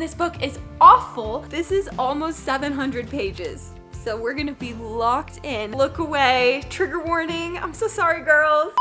this book is awful. This is almost 700 pages. So we're gonna be locked in. Look away, trigger warning. I'm so sorry, girls.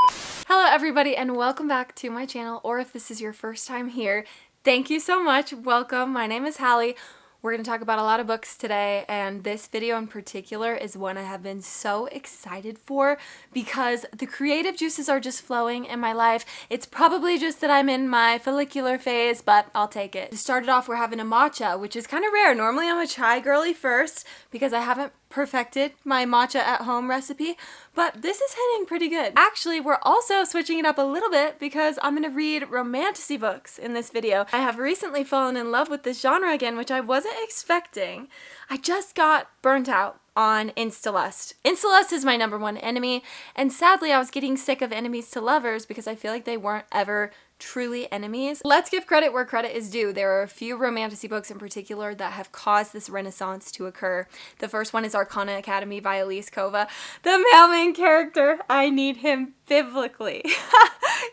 Hello everybody and welcome back to my channel, or if this is your first time here, thank you so much. Welcome. My name is Hallie. We're going to talk about a lot of books today, and this video in particular is one I have been so excited for because the creative juices are just flowing in my life. It's probably just that I'm in my follicular phase, but I'll take it. To start it off, we're having a matcha, which is kind of rare. Normally I'm a chai girly first because I haven't perfected my matcha at home recipe, but this is hitting pretty good. Actually, we're also switching it up a little bit because I'm gonna read romantasy books in this video. I have recently fallen in love with this genre again, which I wasn't expecting. I just got burnt out on Instalust. Instalust is my #1 enemy, and sadly I was getting sick of enemies to lovers because I feel like they weren't ever truly enemies. Let's give credit where credit is due. There are a few romantasy books in particular that have caused this renaissance to occur. The first one is Arcana Academy by Elise Kova. The male main character, I need him biblically.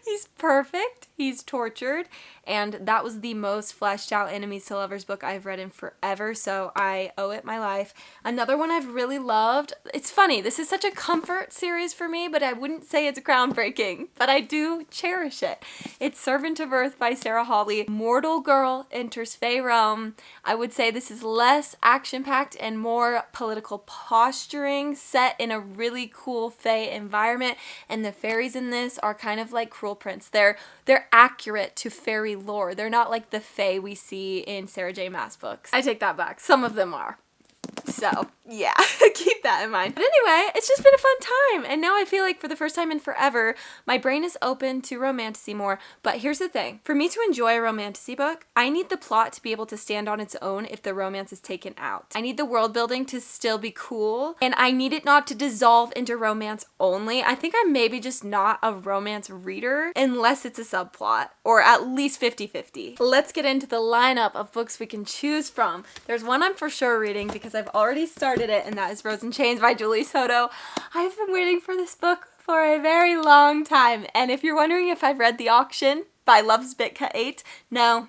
He's perfect, he's tortured, and that was the most fleshed out enemies to lovers book I've read in forever, so I owe it my life. Another one I've really loved, it's funny, this is such a comfort series for me, but I wouldn't say it's groundbreaking, but I do cherish it. It's Servant of Earth by Sarah Hawley. Mortal girl enters Fey realm. I would say this is less action-packed and more political posturing, set in a really cool Fey environment, and the fairies in this are kind of like Cruel Prince. They're accurate to fairy lore. They're not like the Fey we see in Sarah J. Maas books. I take that back. Some of them are. So, yeah, keep that in mind. But anyway, it's just been a fun time, and now I feel like for the first time in forever, my brain is open to romantasy more. But here's the thing. For me to enjoy a romantasy book, I need the plot to be able to stand on its own if the romance is taken out. I need the world building to still be cool, and I need it not to dissolve into romance only. I think I'm maybe just not a romance reader unless it's a subplot, or at least 50-50. Let's get into the lineup of books we can choose from. There's one I'm for sure reading because I've already started it, and that is Rose and Chains by Julie Soto. I've been waiting for this book for a very long time, and if you're wondering if I've read The Auction by Love's Bitka 8, no,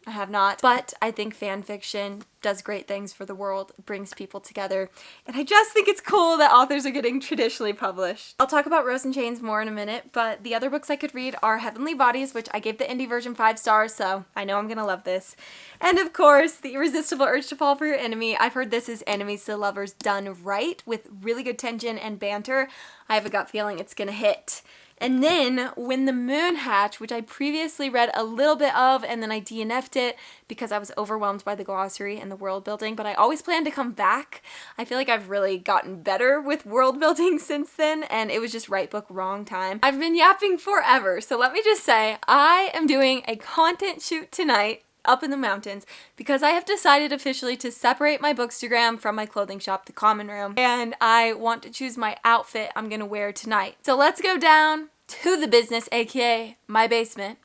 I have not. But I think fan fiction does great things for the world, brings people together, and I just think it's cool that authors are getting traditionally published. I'll talk about Rose and Chains more in a minute, but the other books I could read are Heavenly Bodies, which I gave the indie version 5 stars, so I know I'm gonna love this. And of course, The Irresistible Urge to Fall for Your Enemy. I've heard this is enemies to lovers done right, with really good tension and banter. I have a gut feeling it's gonna hit. And then When the Moon Hatch, which I previously read a little bit of, and then I DNF'd it because I was overwhelmed by the glossary and the world building, but I always plan to come back. I feel like I've really gotten better with world building since then, and it was just right book, wrong time. I've been yapping forever, so let me just say, I am doing a content shoot tonight up in the mountains because I have decided officially to separate my bookstagram from my clothing shop, The Common Room, and I want to choose my outfit I'm gonna wear tonight. So let's go down to the business, aka my basement,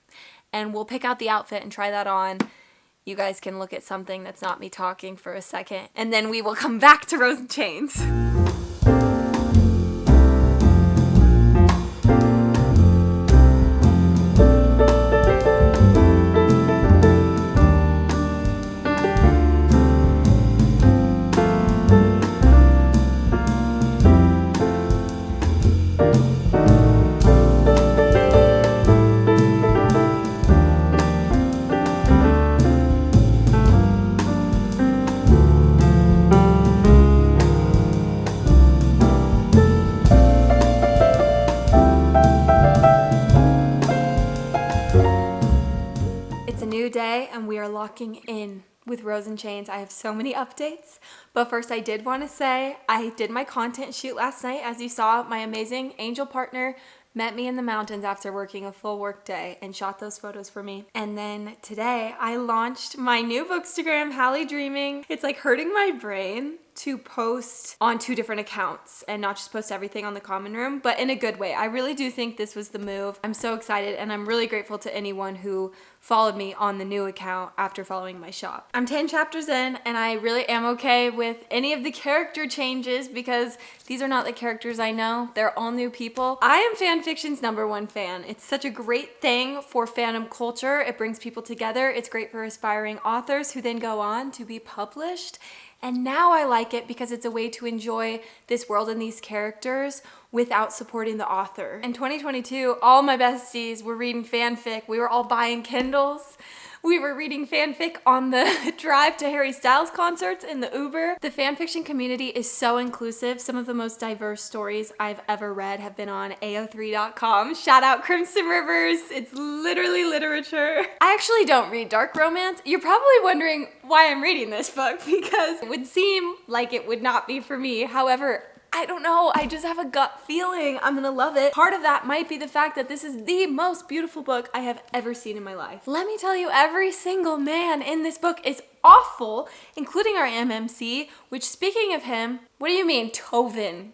and we'll pick out the outfit and try that on. You guys can look at something that's not me talking for a second, and then we will come back to Rose and Chains. Day, and we are locking in with Rose and Chains. I have so many updates, but first I did want to say I did my content shoot last night. As you saw, my amazing angel partner met me in the mountains after working a full work day and shot those photos for me. And then today I launched my new bookstagram, Hallie Dreaming. It's like hurting my brain to post on 2 different accounts and not just post everything on the common room, but in a good way. I really do think this was the move. I'm so excited, and I'm really grateful to anyone who followed me on the new account after following my shop. I'm 10 chapters in, and I really am okay with any of the character changes because these are not the characters I know. They're all new people. I am fan fiction's #1 fan. It's such a great thing for fandom culture. It brings people together. It's great for aspiring authors who then go on to be published. And now I like it because it's a way to enjoy this world and these characters without supporting the author. In 2022, all my besties were reading fanfic. We were all buying Kindles. We were reading fanfic on the drive to Harry Styles concerts in the Uber. The fanfiction community is so inclusive. Some of the most diverse stories I've ever read have been on AO3.com. Shout out Crimson Rivers. It's literally literature. I actually don't read dark romance. You're probably wondering why I'm reading this book because it would seem like it would not be for me. However, I don't know, I just have a gut feeling I'm gonna love it. Part of that might be the fact that this is the most beautiful book I have ever seen in my life. Let me tell you, every single man in this book is awful, including our MMC, which, speaking of him, what do you mean, Tovin?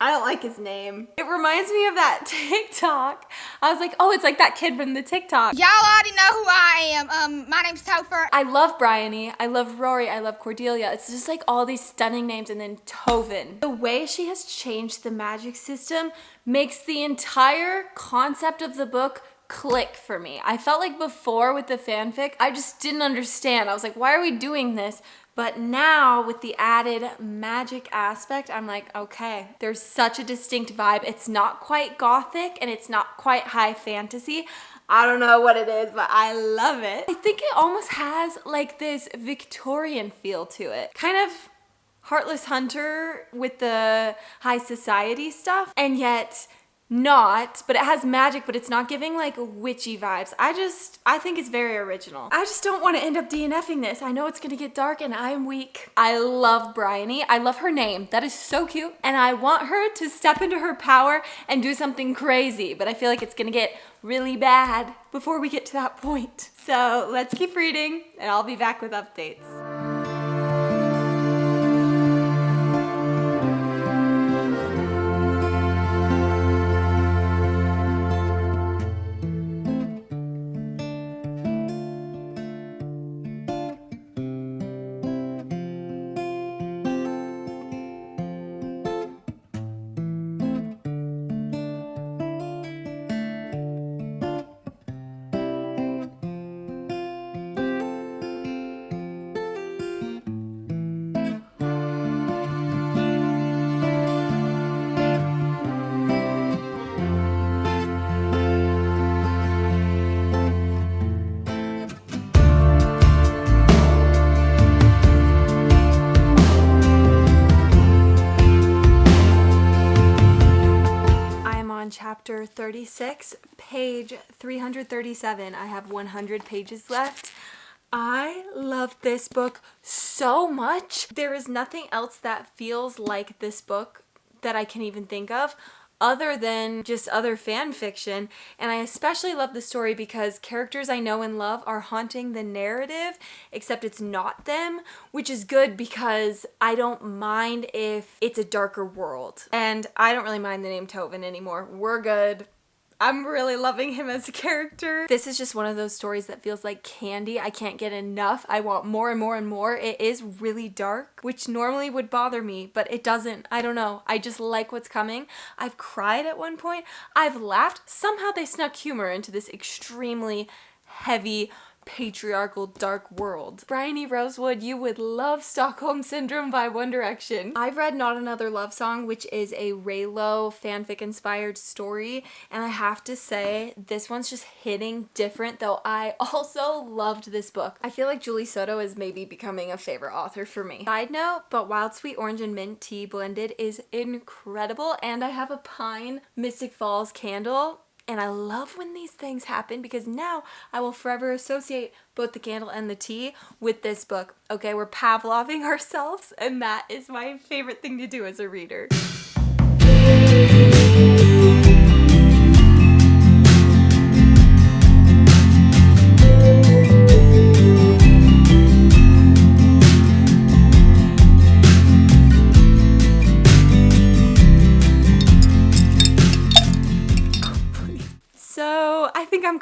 I don't like his name. It reminds me of that TikTok. I was like, oh, it's like that kid from the TikTok. Y'all already know who I am. My name's Topher. I love Bryony. I love Rory. I love Cordelia. It's just like all these stunning names, and then Tovin. The way she has changed the magic system makes the entire concept of the book click for me. I felt like before with the fanfic, I just didn't understand. I was like, why are we doing this? But now with the added magic aspect, I'm like, okay, there's such a distinct vibe. It's not quite gothic and it's not quite high fantasy. I don't know what it is, but I love it. I think it almost has like this Victorian feel to it. Kind of Heartless Hunter with the high society stuff, and yet not, but it has magic, but it's not giving like witchy vibes. I think it's very original. I just don't want to end up DNFing this. I know it's gonna get dark and I am weak. I love Bryony. I love her name. That is so cute. And I want her to step into her power and do something crazy, but I feel like it's gonna get really bad before we get to that point. So let's keep reading and I'll be back with updates. Chapter 36, page 337. I have 100 pages left. I love this book so much. There is nothing else that feels like this book that I can even think of other than just other fan fiction. And I especially love the story because characters I know and love are haunting the narrative, except it's not them, which is good because I don't mind if it's a darker world. And I don't really mind the name Tovin anymore. We're good. I'm really loving him as a character. This is just one of those stories that feels like candy. I can't get enough. I want more and more and more. It is really dark, which normally would bother me, but it doesn't. I don't know. I just like what's coming. I've cried at one point. I've laughed. Somehow they snuck humor into this extremely heavy, patriarchal dark world. Bryony Rosewood, you would love Stockholm Syndrome by One Direction. I've read Not Another Love Song, which is a Raylo fanfic inspired story, and I have to say this one's just hitting different, though I also loved this book. I feel like Julie Soto is maybe becoming a favorite author for me. Side note, but Wild Sweet Orange and Mint Tea blended is incredible, and I have a Pine Mystic Falls candle. And I love when these things happen because now I will forever associate both the candle and the tea with this book. Okay, we're Pavloving ourselves, and that is my favorite thing to do as a reader.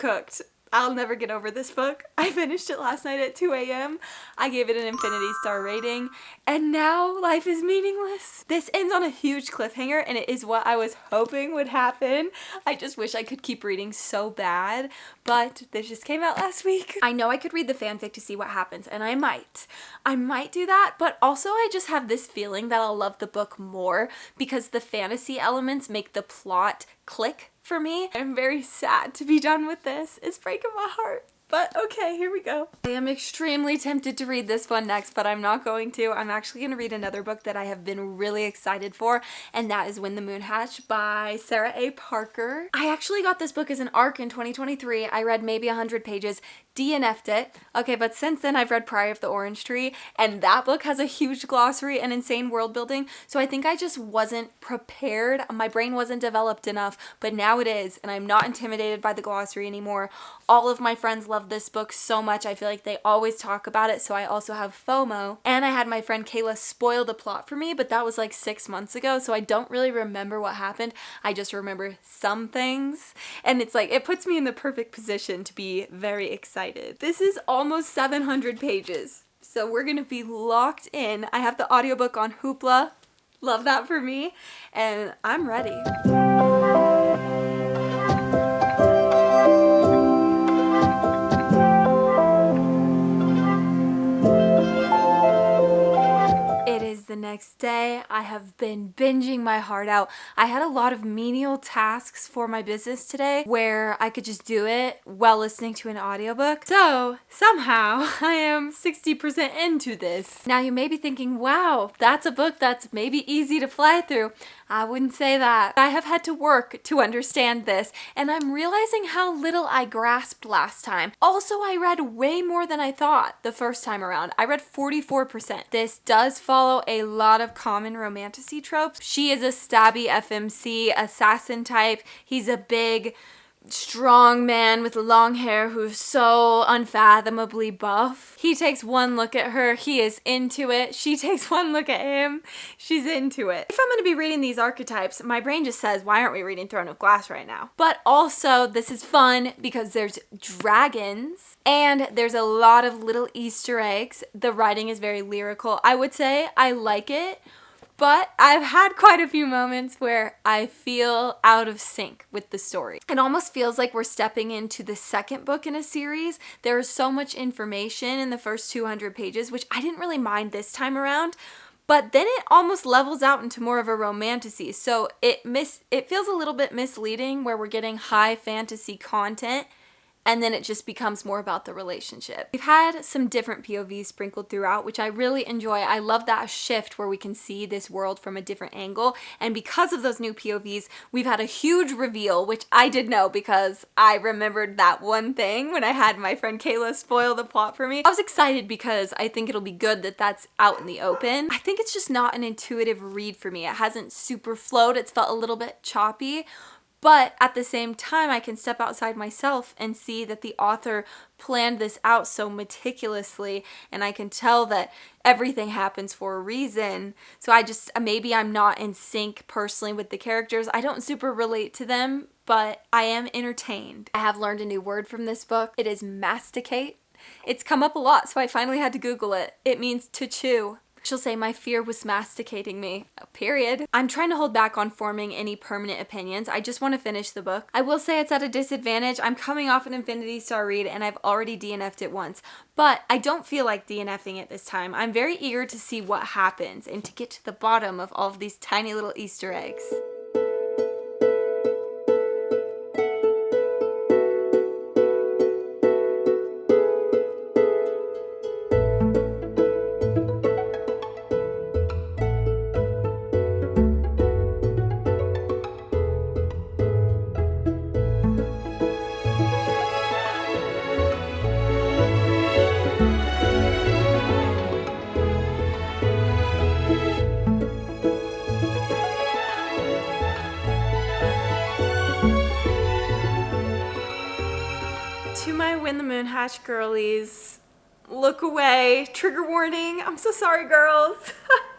cooked. I'll never get over this book. I finished it last night at 2 a.m. I gave it an infinity star rating, and now life is meaningless. This ends on a huge cliffhanger, and it is what I was hoping would happen. I just wish I could keep reading so bad, but this just came out last week. I know I could read the fanfic to see what happens, and I might. I might do that, but also I just have this feeling that I'll love the book more because the fantasy elements make the plot click for me. I'm very sad to be done with this. It's breaking my heart. But okay, here we go. I am extremely tempted to read this one next, but I'm not going to. I'm actually going to read another book that I have been really excited for, and that is When the Moon Hatched by Sarah A. Parker. I actually got this book as an ARC in 2023. I read maybe 100 pages, DNF'd it. Okay, but since then I've read Pride of the Orange Tree, and that book has a huge glossary and insane world building, so I think I just wasn't prepared. My brain wasn't developed enough, but now it is, and I'm not intimidated by the glossary anymore. All of my friends love this book so much. I feel like they always talk about it, so I also have FOMO. And I had my friend Kayla spoil the plot for me, but that was like 6 months ago, so I don't really remember what happened. I just remember some things, and it's like, it puts me in the perfect position to be very excited. This is almost 700 pages, so we're gonna be locked in. I have the audiobook on Hoopla. Love that for me, and I'm ready. The next day. I have been binging my heart out. I had a lot of menial tasks for my business today where I could just do it while listening to an audiobook. So somehow I am 60% into this. Now you may be thinking, wow, that's a book that's maybe easy to fly through. I wouldn't say that. I have had to work to understand this, and I'm realizing how little I grasped last time. Also, I read way more than I thought the first time around. I read 44%. This does follow a lot of common romantasy tropes. She is a stabby FMC assassin type. He's a big, strong man with long hair who's so unfathomably buff. He takes one look at her, he is into it. She takes one look at him, she's into it. If I'm going to be reading these archetypes, my brain just says, why aren't we reading Throne of Glass right now? But also, this is fun because there's dragons and there's a lot of little Easter eggs. The writing is very lyrical. I would say I like it, but I've had quite a few moments where I feel out of sync with the story. It almost feels like we're stepping into the second book in a series. There is so much information in the first 200 pages, which I didn't really mind this time around, but then it almost levels out into more of a romantasy. So it feels a little bit misleading where we're getting high fantasy content and then it just becomes more about the relationship. We've had some different POVs sprinkled throughout, which I really enjoy. I love that shift where we can see this world from a different angle, and because of those new POVs, we've had a huge reveal, which I did know because I remembered that one thing when I had my friend Kayla spoil the plot for me. I was excited because I think it'll be good that that's out in the open. I think it's just not an intuitive read for me. It hasn't super flowed. It's felt a little bit choppy. But at the same time, I can step outside myself and see that the author planned this out so meticulously, and I can tell that everything happens for a reason. So maybe I'm not in sync personally with the characters. I don't super relate to them, but I am entertained. I have learned a new word from this book. It is masticate. It's come up a lot, so I finally had to Google it. It means to chew. She'll say, my fear was masticating me. Period. I'm trying to hold back on forming any permanent opinions. I just want to finish the book. I will say it's at a disadvantage. I'm coming off an Infinity Star read and I've already DNF'd it once, but I don't feel like DNFing it this time. I'm very eager to see what happens and to get to the bottom of all of these tiny little Easter eggs. To my When the Moon Hatched girlies, look away, trigger warning, I'm so sorry girls.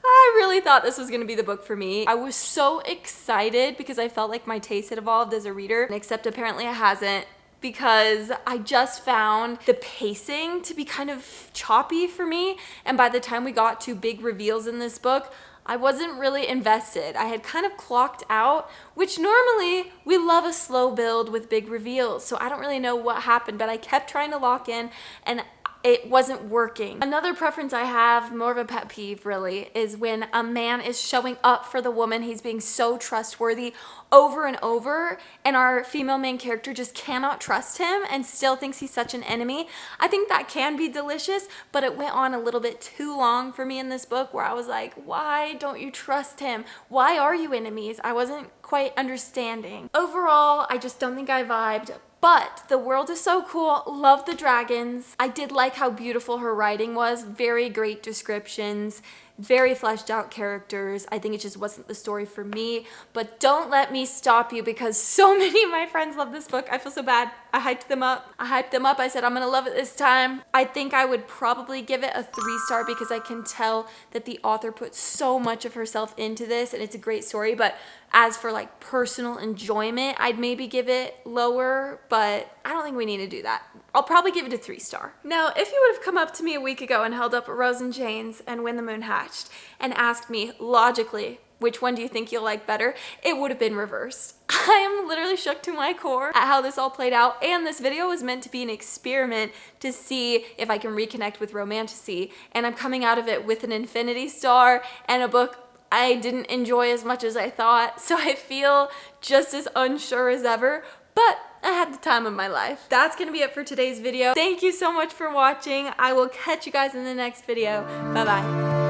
I really thought this was going to be the book for me. I was so excited because I felt like my taste had evolved as a reader, except apparently it hasn't. because I just found the pacing to be kind of choppy for me. And by the time we got to big reveals in this book, I wasn't really invested. I had kind of clocked out, which normally we love a slow build with big reveals. So I don't really know what happened, but I kept trying to lock in and it wasn't working. Another preference I have, more of a pet peeve really, is when a man is showing up for the woman. He's being so trustworthy over and over, and our female main character just cannot trust him and still thinks he's such an enemy. I think that can be delicious, but it went on a little bit too long for me in this book where I was like, why don't you trust him? Why are you enemies? I wasn't quite understanding. Overall, I just don't think I vibed. But the world is so cool. Love the dragons. I did like how beautiful her writing was. Very great descriptions. Very fleshed out characters. I think it just wasn't the story for me. But don't let me stop you because so many of my friends love this book. I feel so bad. I hyped them up. I said, I'm gonna love it this time. I think I would probably give it a 3-star because I can tell that the author put so much of herself into this and it's a great story. But as for like personal enjoyment, I'd maybe give it lower, but I don't think we need to do that. I'll probably give it a 3-star. Now, if you would have come up to me a week ago and held up a Rose and Jane's and When the Moon Hatched and asked me logically, which one do you think you'll like better? It would have been reversed. I am literally shook to my core at how this all played out, and this video was meant to be an experiment to see if I can reconnect with romantasy, and I'm coming out of it with an infinity star and a book I didn't enjoy as much as I thought, so I feel just as unsure as ever, but I had the time of my life. That's gonna be it for today's video. Thank you so much for watching. I will catch you guys in the next video. Bye-bye.